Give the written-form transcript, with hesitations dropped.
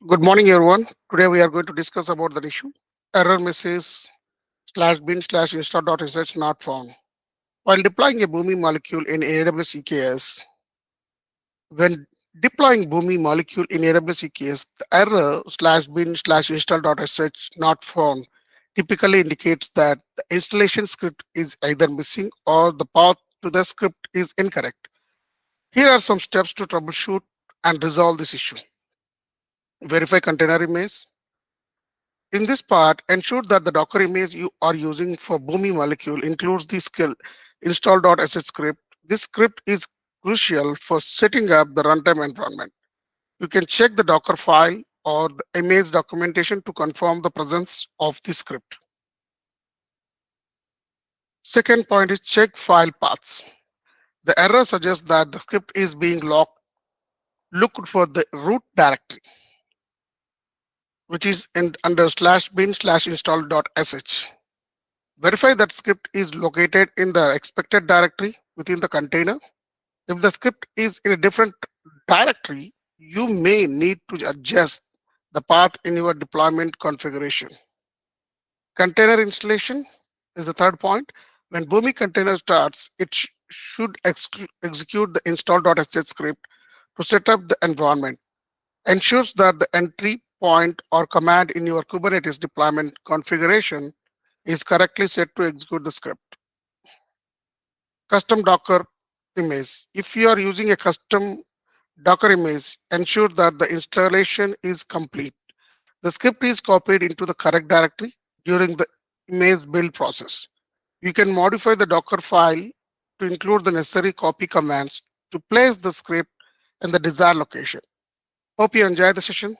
Good morning, everyone. Today we are going to discuss about the issue error message /bin/install.sh not found. While deploying a Boomi molecule in AWS EKS, when deploying Boomi molecule in AWS EKS, the error /bin/install.sh not found typically indicates that the installation script is either missing or the path to the script is incorrect. Here are some steps to troubleshoot and resolve this issue. Verify container image. In this part, ensure that the Docker image you are using for Boomi Molecule includes the skill install.sh script. This script is crucial for setting up the runtime environment. You can check the Docker file or the image documentation to confirm the presence of the script. Second point is check file paths. The error suggests that the script is being locked. Look for the root directory, which is under /bin/install.sh. Verify that script is located in the expected directory within the container. If the script is in a different directory, you may need to adjust the path in your deployment configuration. Container installation is the third point. When Boomi container starts, it should execute the install.sh script to set up the environment. Ensures that the entry point or command in your Kubernetes deployment configuration is correctly set to execute the script. Custom Docker image. If you are using a custom Docker image, ensure that the installation is complete. The script is copied into the correct directory during the image build process. You can modify the Docker file to include the necessary copy commands to place the script in the desired location. Hope you enjoy the session.